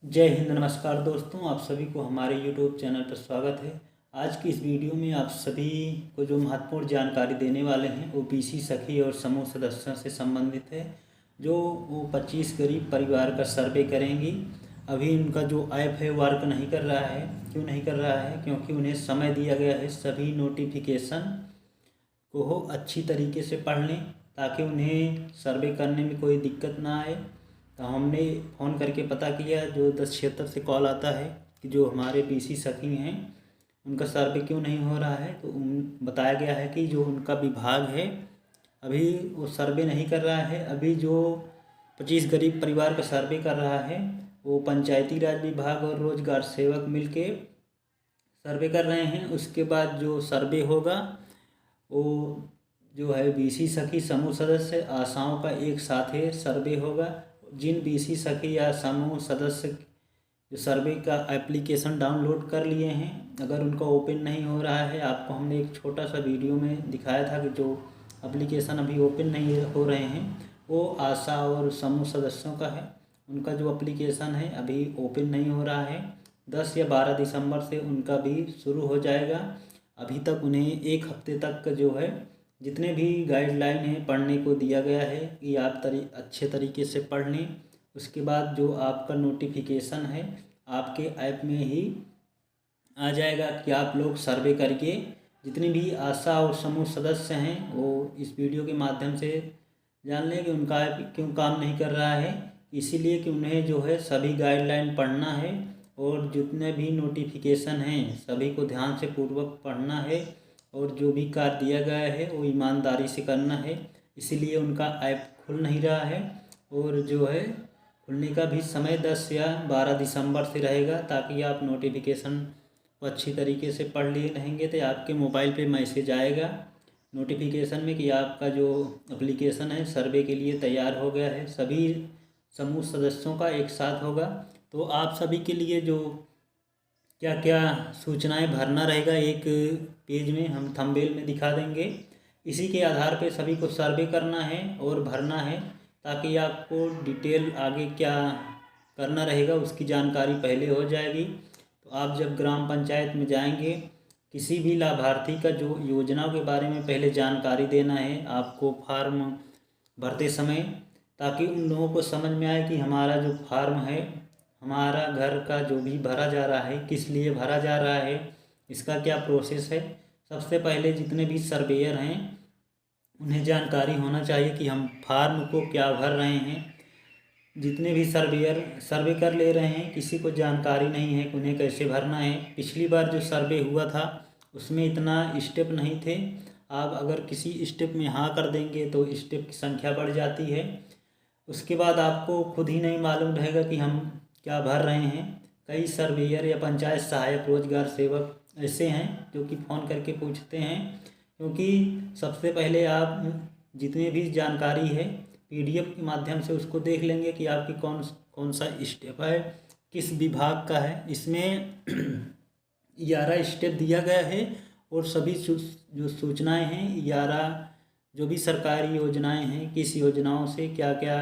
जय हिंद। नमस्कार दोस्तों, आप सभी को हमारे YouTube चैनल पर स्वागत है। आज की इस वीडियो में आप सभी को जो महत्वपूर्ण जानकारी देने वाले हैं वो बीसी सखी और समूह सदस्यों से संबंधित है। जो वो 25 गरीब परिवार का सर्वे करेंगी। अभी उनका जो ऐप है वर्क नहीं कर रहा है। क्यों नहीं कर रहा है? क्योंकि उन्हें समय दिया गया है सभी नोटिफिकेशन को हो अच्छी तरीके से पढ़ लें, ताकि उन्हें सर्वे करने में कोई दिक्कत ना आए। तो हमने फ़ोन करके पता किया, जो 1076 से कॉल आता है कि जो हमारे बीसी सखी हैं उनका सर्वे क्यों नहीं हो रहा है। तो बताया गया है कि जो उनका विभाग है अभी वो सर्वे नहीं कर रहा है। अभी जो 25 गरीब परिवार का सर्वे कर रहा है वो पंचायती राज विभाग और रोजगार सेवक मिलके सर्वे कर रहे हैं। उसके बाद जो सर्वे होगा वो जो है बीसी सखी समूह सदस्य आशाओं का एक साथ है सर्वे होगा। जिन बीसी सखी या समूह सदस्य जो सर्वे का एप्लीकेशन डाउनलोड कर लिए हैं, अगर उनका ओपन नहीं हो रहा है, आपको हमने एक छोटा सा वीडियो में दिखाया था कि जो एप्लीकेशन अभी ओपन नहीं हो रहे हैं वो आशा और समूह सदस्यों का है। उनका जो एप्लीकेशन है अभी ओपन नहीं हो रहा है। 10 या 12 दिसंबर से उनका भी शुरू हो जाएगा। अभी तक उन्हें एक हफ्ते तक का जो है जितने भी गाइडलाइन है पढ़ने को दिया गया है कि आप अच्छे तरीके से पढ़ लें। उसके बाद जो आपका नोटिफिकेशन है आपके ऐप में ही आ जाएगा कि आप लोग सर्वे करके जितने भी आशा और समूह सदस्य हैं वो इस वीडियो के माध्यम से जान लें कि उनका ऐप क्यों काम नहीं कर रहा है। इसीलिए कि उन्हें जो है सभी गाइडलाइन पढ़ना है और जितने भी नोटिफिकेशन हैं सभी को ध्यान से पूर्वक पढ़ना है और जो भी कार्य दिया गया है वो ईमानदारी से करना है। इसीलिए उनका ऐप खुल नहीं रहा है और जो है खुलने का भी समय 10 या 12 दिसंबर से रहेगा, ताकि आप नोटिफिकेशन को अच्छी तरीके से पढ़ लिए रहेंगे तो आपके मोबाइल पे मैसेज आएगा नोटिफिकेशन में कि आपका जो एप्लीकेशन है सर्वे के लिए तैयार हो गया है। सभी समूह सदस्यों का एक साथ होगा। तो आप सभी के लिए जो क्या क्या सूचनाएं भरना रहेगा एक पेज में हम थंबनेल में दिखा देंगे। इसी के आधार पे सभी को सर्वे करना है और भरना है, ताकि आपको डिटेल आगे क्या करना रहेगा उसकी जानकारी पहले हो जाएगी। तो आप जब ग्राम पंचायत में जाएंगे, किसी भी लाभार्थी का जो योजनाओं के बारे में पहले जानकारी देना है आपको फार्म भरते समय, ताकि उन लोगों को समझ में आए कि हमारा जो फार्म है, हमारा घर का जो भी भरा जा रहा है किस लिए भरा जा रहा है, इसका क्या प्रोसेस है। सबसे पहले जितने भी सर्वेयर हैं उन्हें जानकारी होना चाहिए कि हम फार्म को क्या भर रहे हैं। जितने भी सर्वेयर सर्वे कर ले रहे हैं किसी को जानकारी नहीं है कि उन्हें कैसे भरना है। पिछली बार जो सर्वे हुआ था उसमें इतना स्टेप नहीं थे। आप अगर किसी स्टेप में हाँ कर देंगे तो स्टेप की संख्या बढ़ जाती है। उसके बाद आपको खुद ही नहीं मालूम रहेगा कि हम क्या भर रहे हैं। कई सर्वेयर या पंचायत सहायक रोजगार सेवक ऐसे हैं जो कि फ़ोन करके पूछते हैं, क्योंकि सबसे पहले आप जितने भी जानकारी है पीडीएफ के माध्यम से उसको देख लेंगे कि आपकी कौन कौन सा स्टेप है, किस विभाग का है। इसमें 11 स्टेप दिया गया है और सभी जो सूचनाएं हैं 11 जो भी सरकारी योजनाएं हैं किस योजनाओं से क्या क्या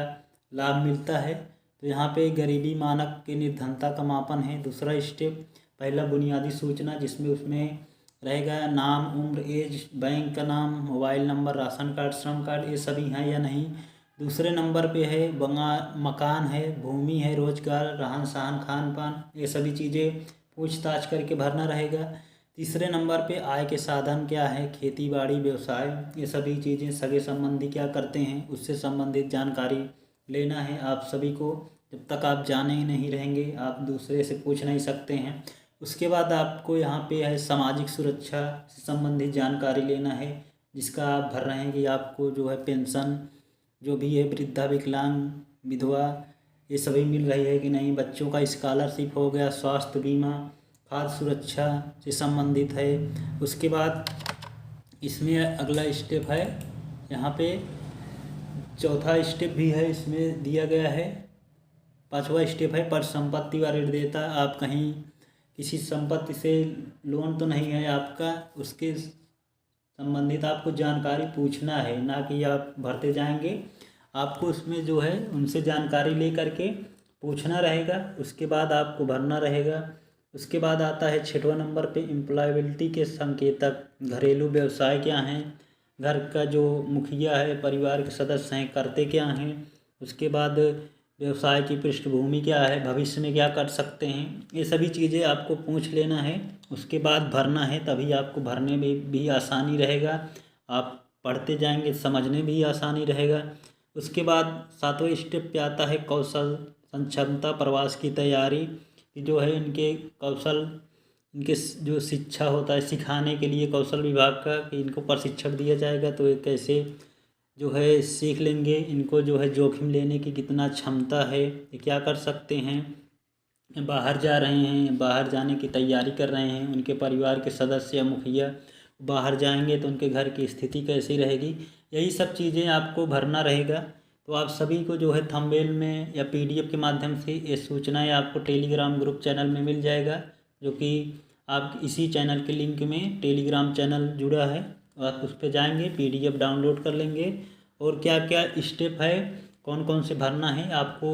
लाभ मिलता है। तो यहाँ पे गरीबी मानक के निर्धनता का मापन है दूसरा स्टेप। पहला बुनियादी सूचना जिसमें उसमें रहेगा नाम, उम्र, एज, बैंक का नाम, मोबाइल नंबर, राशन कार्ड, श्रम कार्ड, ये सभी हैं या नहीं। दूसरे नंबर पे है मकान है, भूमि है, रोजगार, रहन सहन, खान पान, ये सभी चीज़ें पूछताछ करके भरना रहेगा। तीसरे नंबर पे आय के साधन क्या है, खेती बाड़ी, व्यवसाय, ये सभी चीज़ें, सगे संबंधी क्या करते हैं उससे संबंधित जानकारी लेना है आप सभी को। जब तक आप जाने ही नहीं रहेंगे आप दूसरे से पूछ नहीं सकते हैं। उसके बाद आपको यहाँ पे है सामाजिक सुरक्षा से संबंधित जानकारी लेना है, जिसका आप भर रहे हैं कि आपको जो है पेंशन जो भी है, वृद्धा, विकलांग, विधवा, ये सभी मिल रही है कि नहीं। बच्चों का स्कॉलरशिप हो गया, स्वास्थ्य बीमा, खाद्य सुरक्षा से संबंधित है। उसके बाद इसमें अगला स्टेप है, यहाँ पे चौथा स्टेप भी है इसमें दिया गया है। पांचवा स्टेप है परिसंपत्ति व ऋणदाता। आप कहीं किसी संपत्ति से लोन तो नहीं है आपका, उसके संबंधित आपको जानकारी पूछना है, ना कि आप भरते जाएंगे। आपको उसमें जो है उनसे जानकारी ले करके पूछना रहेगा, उसके बाद आपको भरना रहेगा। उसके बाद आता है 6वां नंबर पे एम्प्लॉयबिलिटी के संकेतक। घरेलू व्यवसाय क्या हैं, घर का जो मुखिया है, परिवार के सदस्य हैं, करते क्या हैं। उसके बाद व्यवसाय की पृष्ठभूमि क्या है, भविष्य में क्या कर सकते हैं, ये सभी चीज़ें आपको पूछ लेना है। उसके बाद भरना है, तभी आपको भरने में भी आसानी रहेगा, आप पढ़ते जाएंगे समझने भी आसानी रहेगा। उसके बाद 7वें स्टेप पे आता है कौशल क्षमता प्रवास की तैयारी, कि जो है इनके कौशल, इनके जो शिक्षा होता है सिखाने के लिए कौशल विभाग का, कि इनको प्रशिक्षण दिया जाएगा तो ये कैसे जो है सीख लेंगे, इनको जो है जोखिम लेने की कितना क्षमता है, ये क्या कर सकते हैं। बाहर जा रहे हैं, बाहर जाने की तैयारी कर रहे हैं, उनके परिवार के सदस्य या मुखिया बाहर जाएंगे तो उनके घर की स्थिति कैसी रहेगी, यही सब चीज़ें आपको भरना रहेगा। तो आप सभी को जो है थंबनेल में या PDF के माध्यम से ये सूचनाएं आपको टेलीग्राम ग्रुप चैनल में मिल जाएगा, जो कि आप इसी चैनल के लिंक में टेलीग्राम चैनल जुड़ा है, आप उस पर जाएंगे, PDF डाउनलोड कर लेंगे और क्या क्या स्टेप है, कौन कौन से भरना है, आपको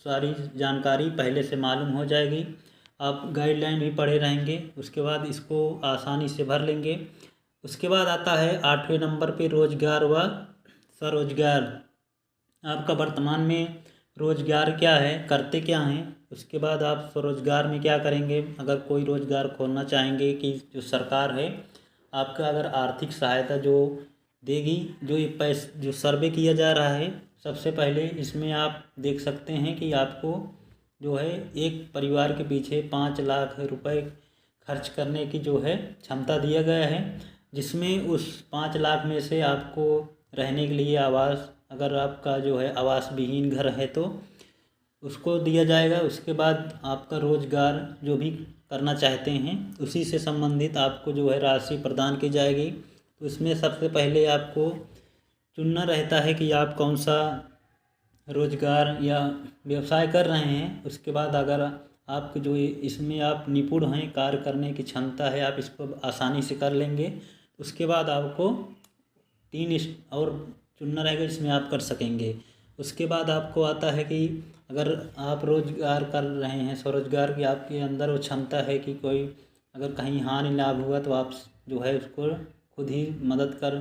सारी जानकारी पहले से मालूम हो जाएगी। आप गाइडलाइन भी पढ़े रहेंगे, उसके बाद इसको आसानी से भर लेंगे। उसके बाद आता है 8वें नंबर पे रोजगार व स्वरोजगार। आपका वर्तमान में रोजगार क्या है, करते क्या हैं। उसके बाद आप स्वरोजगार में क्या करेंगे, अगर कोई रोजगार खोलना चाहेंगे, कि जो सरकार है आपका अगर आर्थिक सहायता जो देगी, जो ये पैसे जो सर्वे किया जा रहा है, सबसे पहले इसमें आप देख सकते हैं कि आपको जो है एक परिवार के पीछे 5 लाख रुपए खर्च करने की जो है क्षमता दिया गया है, जिसमें उस 5 लाख में से आपको रहने के लिए आवास, अगर आपका जो है आवास विहीन घर है तो उसको दिया जाएगा। उसके बाद आपका रोजगार जो भी करना चाहते हैं उसी से संबंधित आपको जो है राशि प्रदान की जाएगी। तो इसमें सबसे पहले आपको चुनना रहता है कि आप कौन सा रोजगार या व्यवसाय कर रहे हैं। उसके बाद अगर आपको जो इसमें आप निपुण हैं, कार्य करने की क्षमता है, आप इसको आसानी से कर लेंगे। उसके बाद आपको 3 और चुनना रहेगा जिसमें आप कर सकेंगे। उसके बाद आपको आता है कि अगर आप रोजगार कर रहे हैं, स्वरोजगार की आपके अंदर वो क्षमता है कि कोई अगर कहीं हानि लाभ हुआ तो आप जो है उसको खुद ही मदद कर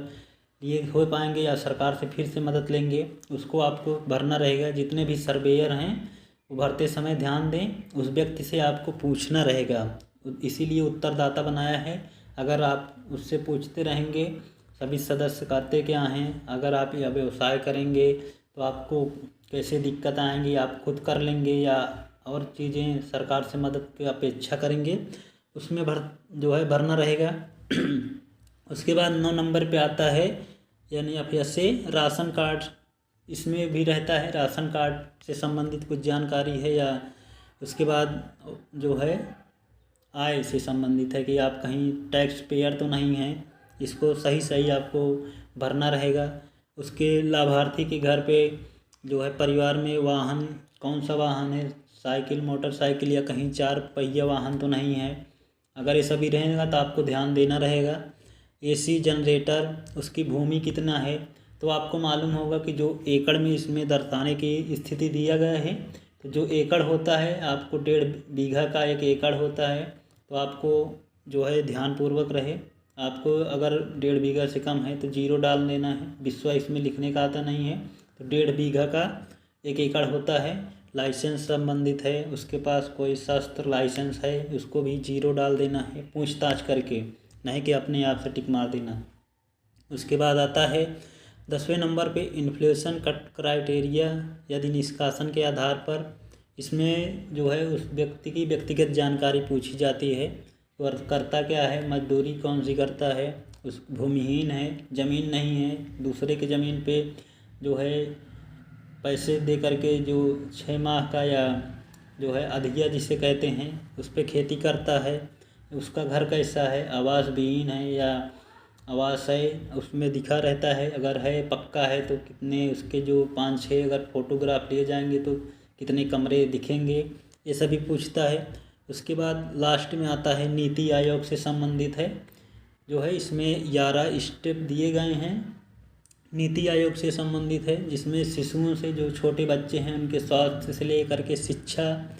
लिए हो पाएंगे या सरकार से फिर से मदद लेंगे, उसको आपको भरना रहेगा। जितने भी सर्वेयर हैं वो भरते समय ध्यान दें, उस व्यक्ति से आपको पूछना रहेगा, इसीलिए उत्तरदाता बनाया है। अगर आप उससे पूछते रहेंगे सभी सदस्य करते क्या हैं, अगर आप यह व्यवसाय करेंगे तो आपको कैसे दिक्कत आएंगी, आप खुद कर लेंगे या और चीज़ें सरकार से मदद की अपेक्षा करेंगे, उसमें भरना रहेगा। उसके बाद 9 नंबर पे आता है यानी आप से राशन कार्ड, इसमें भी रहता है राशन कार्ड से संबंधित कुछ जानकारी है, या उसके बाद जो है आय से संबंधित है कि आप कहीं टैक्स पेयर तो नहीं हैं, इसको सही आपको भरना रहेगा। उसके लाभार्थी के घर पे जो है परिवार में वाहन कौन सा वाहन है, साइकिल, मोटरसाइकिल या कहीं 4 पहिया वाहन तो नहीं है। अगर ये सभी रहेगा तो आपको ध्यान देना रहेगा। AC जनरेटर, उसकी भूमि कितना है, तो आपको मालूम होगा कि जो एकड़ में इसमें दर्शाने की स्थिति दिया गया है, तो जो एकड़ होता है आपको 1.5 बीघा का 1 एकड़ होता है, तो आपको जो है ध्यानपूर्वक रहे। आपको अगर 1.5 बीघा से कम है तो 0 डाल देना है, विश्वा इसमें लिखने का आता नहीं है। तो 1.5 बीघा का 1 एकड़ होता है। लाइसेंस संबंधित है, उसके पास कोई शस्त्र लाइसेंस है, उसको भी 0 डाल देना है पूछताछ करके, नहीं कि अपने आप से टिक मार देना। उसके बाद आता है 10वें नंबर पे इन्फ्लेशन कट क्राइटेरिया, यदि निष्कासन के आधार पर इसमें जो है उस व्यक्ति की व्यक्तिगत जानकारी पूछी जाती है। करता क्या है, मजदूरी कौन सी करता है, उस भूमिहीन है, ज़मीन नहीं है, दूसरे की ज़मीन पे जो है पैसे दे करके जो 6 माह का या जो है अधिया जिसे कहते हैं उस पे खेती करता है। उसका घर कैसा है, आवास विहीन है या आवास है, उसमें दिखा रहता है, अगर है पक्का है तो कितने उसके जो 5-6 अगर फोटोग्राफ लिए जाएंगे तो कितने कमरे दिखेंगे, ये सभी पूछता है। उसके बाद लास्ट में आता है नीति आयोग से संबंधित है, जो है इसमें 11 स्टेप दिए गए हैं। नीति आयोग से संबंधित है, जिसमें शिशुओं से जो छोटे बच्चे हैं उनके स्वास्थ्य से लेकर के शिक्षा,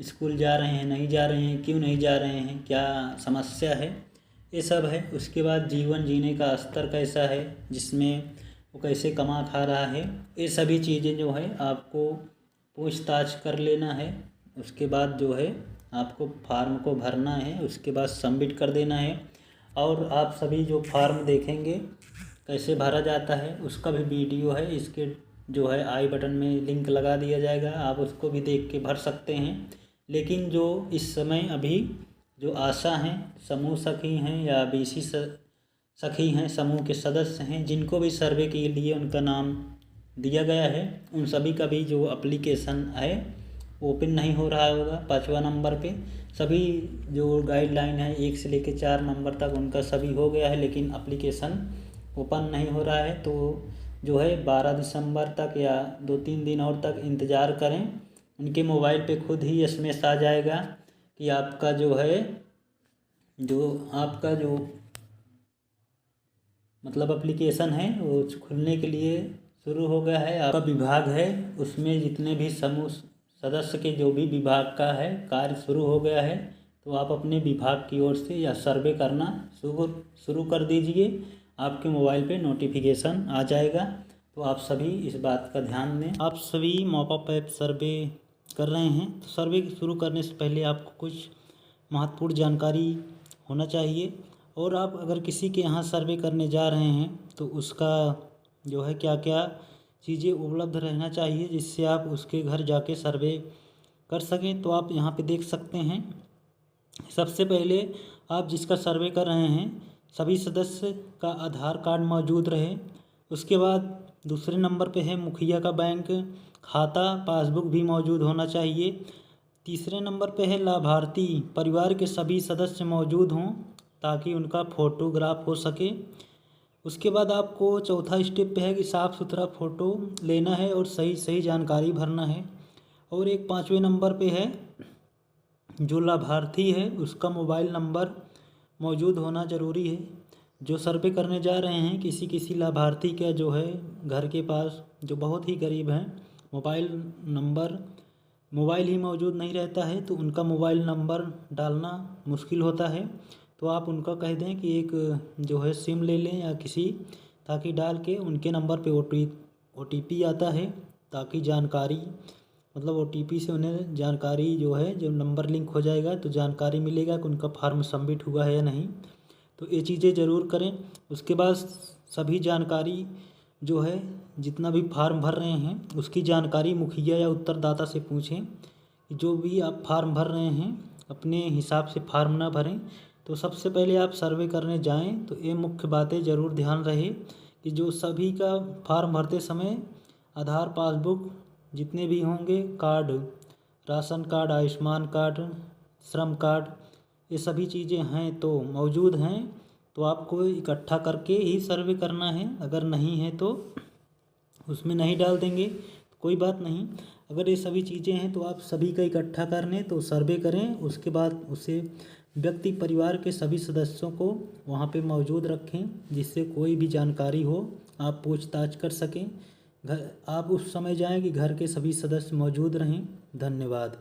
स्कूल जा रहे हैं नहीं जा रहे हैं, क्यों नहीं जा रहे हैं, क्या समस्या है, ये सब है। उसके बाद जीवन जीने का स्तर कैसा है, जिसमें वो कैसे कमा खा रहा है, ये सभी चीज़ें जो है आपको पूछताछ कर लेना है। उसके बाद जो है आपको फार्म को भरना है, उसके बाद सबमिट कर देना है। और आप सभी जो फार्म देखेंगे कैसे भरा जाता है उसका भी वीडियो है, इसके जो है आई बटन में लिंक लगा दिया जाएगा, आप उसको भी देख के भर सकते हैं। लेकिन जो इस समय अभी जो आशा हैं, समूह सखी हैं या बीसी सखी हैं, समूह के सदस्य हैं, जिनको भी सर्वे के लिए उनका नाम दिया गया है, उन सभी का भी जो एप्लीकेशन है ओपन नहीं हो रहा होगा 5वां नंबर पे। सभी जो गाइडलाइन है 1 से लेकर 4 नंबर तक उनका सभी हो गया है, लेकिन एप्लीकेशन ओपन नहीं हो रहा है। तो जो है 12 दिसंबर तक या 2-3 दिन और तक इंतज़ार करें, उनके मोबाइल पे खुद ही एसएमएस आ जाएगा कि आपका जो मतलब एप्लीकेशन है वो खुलने के लिए शुरू हो गया है। आपका विभाग है उसमें जितने भी समूह सदस्य के जो भी विभाग का है कार्य शुरू हो गया है, तो आप अपने विभाग की ओर से या सर्वे करना शुरू कर दीजिए, आपके मोबाइल पे नोटिफिकेशन आ जाएगा। तो आप सभी इस बात का ध्यान दें। आप सभी मॉपअप ऐप सर्वे कर रहे हैं, तो सर्वे शुरू करने से पहले आपको कुछ महत्वपूर्ण जानकारी होना चाहिए। और आप अगर किसी के यहाँ सर्वे करने जा रहे हैं तो उसका जो है क्या क्या चीज़ें उपलब्ध रहना चाहिए, जिससे आप उसके घर जाके सर्वे कर सकें। तो आप यहाँ पे देख सकते हैं, सबसे पहले आप जिसका सर्वे कर रहे हैं सभी सदस्य का आधार कार्ड मौजूद रहे। उसके बाद दूसरे नंबर पे है मुखिया का बैंक खाता पासबुक भी मौजूद होना चाहिए। तीसरे नंबर पे है लाभार्थी परिवार के सभी सदस्य मौजूद हों ताकि उनका फ़ोटोग्राफ हो सके। उसके बाद आपको चौथा स्टेप पे है कि साफ़ सुथरा फ़ोटो लेना है और सही सही जानकारी भरना है। और एक 5वें नंबर पे है जो लाभार्थी है उसका मोबाइल नंबर मौजूद होना ज़रूरी है। जो सर्वे करने जा रहे हैं किसी लाभार्थी का जो है घर के पास जो बहुत ही गरीब हैं मोबाइल ही मौजूद नहीं रहता है, तो उनका मोबाइल नंबर डालना मुश्किल होता है। तो आप उनका कह दें कि एक जो है सिम ले लें या किसी, ताकि डाल के उनके नंबर पे OTP आता है, ताकि जानकारी मतलब OTP से उन्हें जानकारी जो है जो नंबर लिंक हो जाएगा तो जानकारी मिलेगा कि उनका फार्म सबमिट हुआ है या नहीं। तो ये चीज़ें ज़रूर करें। उसके बाद सभी जानकारी जो है जितना भी फार्म भर रहे हैं उसकी जानकारी मुखिया या उत्तरदाता से पूछें कि जो भी आप फार्म भर रहे हैं अपने हिसाब से फार्म ना भरें। तो सबसे पहले आप सर्वे करने जाएं तो ये मुख्य बातें ज़रूर ध्यान रहे कि जो सभी का फार्म भरते समय आधार पासबुक जितने भी होंगे card, ration card, Ayushman card, श्रम कार्ड, ये सभी चीज़ें हैं तो मौजूद हैं तो आपको इकट्ठा करके ही सर्वे करना है। अगर नहीं है तो उसमें नहीं डाल देंगे तो कोई बात नहीं। अगर ये सभी चीज़ें हैं तो आप सभी का इकट्ठा करने तो सर्वे करें। उसके बाद उसे व्यक्ति परिवार के सभी सदस्यों को वहाँ पे मौजूद रखें, जिससे कोई भी जानकारी हो आप पूछताछ कर सकें। आप उस समय जाएं कि घर के सभी सदस्य मौजूद रहें। धन्यवाद।